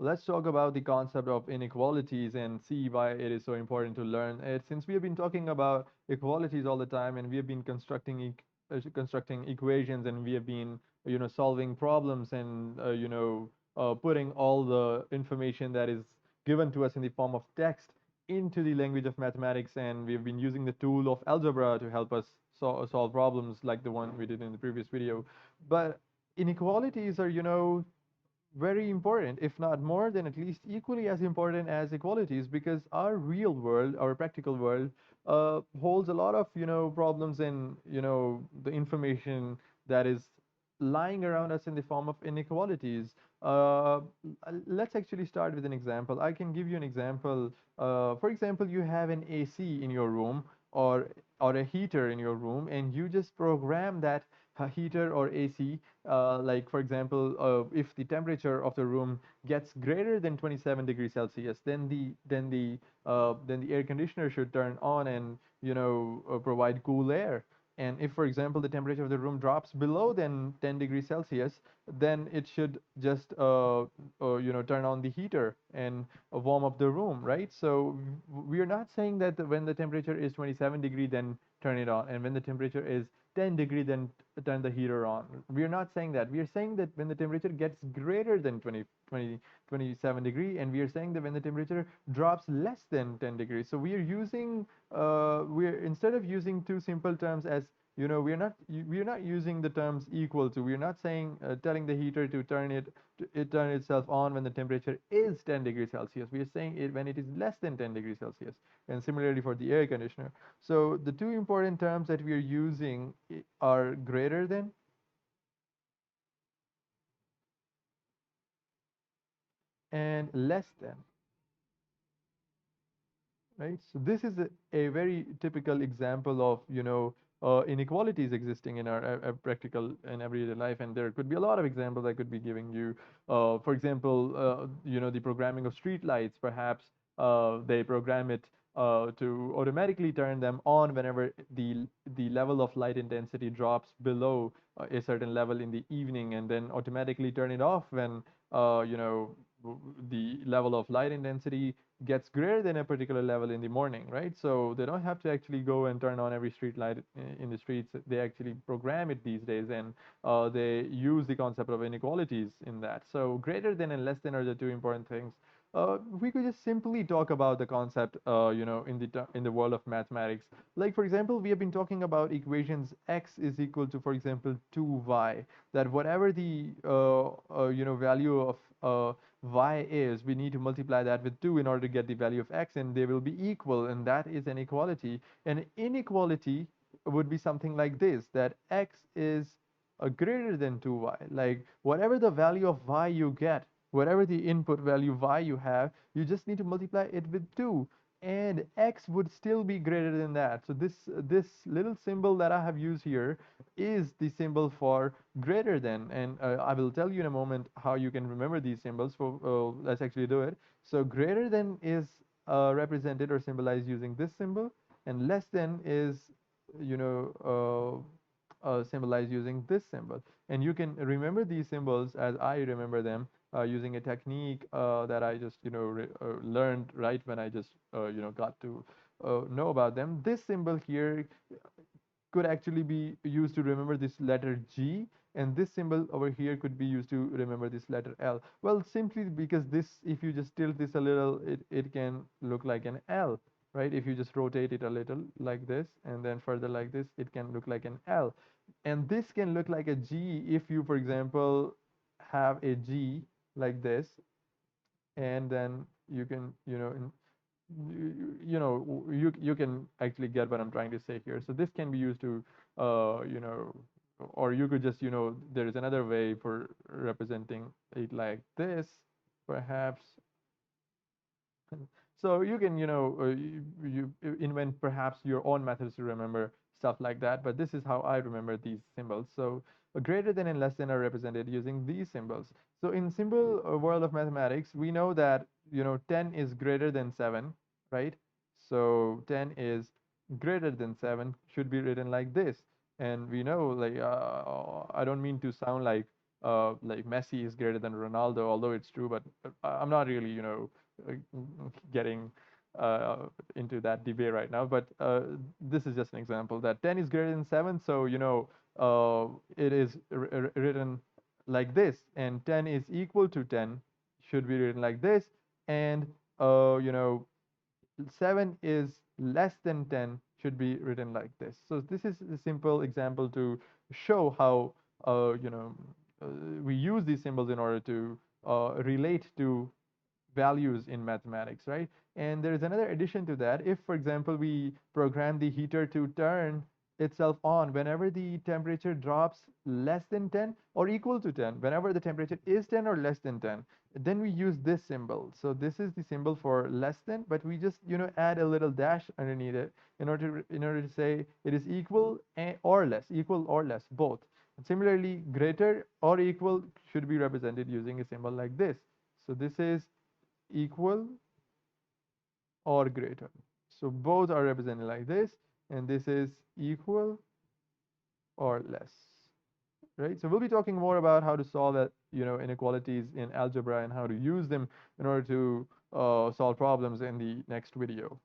let's talk about the concept of inequalities and see why it is so important to learn it. Since we have been talking about equalities all the time, and we have been constructing equations, and we have been, solving problems, and putting all the information that is given to us in the form of text into the language of mathematics, and we've been using the tool of algebra to help us solve problems like the one we did in the previous video. But inequalities are, very important, if not more than at least equally as important as equalities, because our real world, our practical world, holds a lot of, problems, and, the information that is lying around us in the form of inequalities. Uh, let's actually start with an example. I can give you an example. For example, you have an AC in your room, or a heater in your room, and you just program that heater or AC, like for example, if the temperature of the room gets greater than 27 degrees Celsius, then the air conditioner should turn on, and provide cool air. And if, for example, the temperature of the room drops below than 10 degrees Celsius, then it should just turn on the heater and warm up the room, right? So we are not saying that when the temperature is 27-degree, then turn it on, and when the temperature is 10-degree, then turn the heater on. We are not saying that. We are saying that when the temperature gets greater than 27-degree, and we are saying that when the temperature drops less than 10 degrees. So we are using, we're instead of using two simple terms as, we are not using the terms equal to. We are not saying, telling the heater to turn itself on when the temperature is 10 degrees Celsius. We are saying it when it is less than 10 degrees Celsius. And similarly for the air conditioner. So the two important terms that we are using are greater than and less than, right? So this is a very typical example of, inequalities existing in our practical and everyday life, and there could be a lot of examples I could be giving you. For example, the programming of street lights. Perhaps they program it to automatically turn them on whenever the level of light intensity drops below a certain level in the evening, and then automatically turn it off when the level of light intensity gets greater than a particular level in the morning, right? So they don't have to actually go and turn on every street light in the streets. They actually program it these days, and they use the concept of inequalities in that. So greater than and less than are the two important things. We could just simply talk about the concept, in the world of mathematics. Like for example, we have been talking about equations x is equal to, for example, 2y. That whatever the value of y is, we need to multiply that with 2 in order to get the value of x, and they will be equal, and that is an equality. An inequality would be something like this, that x is greater than 2y. Like whatever the value of y you get, whatever the input value y you have, you just need to multiply it with 2, and x would still be greater than that. So this little symbol that I have used here is the symbol for greater than, and I will tell you in a moment how you can remember these symbols. For let's actually do it. So greater than is represented or symbolized using this symbol, and less than is, you know symbolized using this symbol. And you can remember these symbols as I remember them, using a technique that I just learned right when I just got to know about them. This symbol here could actually be used to remember this letter G, and this symbol over here could be used to remember this letter L. Well, simply because this, if you just tilt this a little, it can look like an L, right? If you just rotate it a little like this, and then further like this, it can look like an L. And this can look like a G if you, for example, have a G like this, and then you can, you can actually get what I'm trying to say here. So this can be used to, or you could just, there is another way for representing it like this, perhaps. So you can, you invent perhaps your own methods to remember stuff like that. But this is how I remember these symbols. So greater than and less than are represented using these symbols. So in simple world of mathematics, we know that 10 is greater than 7, right? So 10 is greater than 7 should be written like this. And we know, like, I don't mean to sound like like Messi is greater than Ronaldo, although it's true, but I'm not really, uh, getting uh, into that debate right now. But this is just an example that 10 is greater than 7, so it is written like this, and 10 is equal to 10 should be written like this, and 7 is less than 10 should be written like this. So this is a simple example to show how uh, you know uh, we use these symbols in order to relate to values in mathematics, right? And there is another addition to that. If, for example, we program the heater to turn itself on whenever the temperature drops less than 10 or equal to 10, whenever the temperature is 10 or less than 10, then we use this symbol. So this is the symbol for less than, but we just, add a little dash underneath it in order to say it is or less, equal or less, both. And similarly, greater or equal should be represented using a symbol like this. So this is equal or greater. So both are represented like this, and this is equal or less, right? So we'll be talking more about how to solve that, inequalities in algebra and how to use them in order to solve problems in the next video.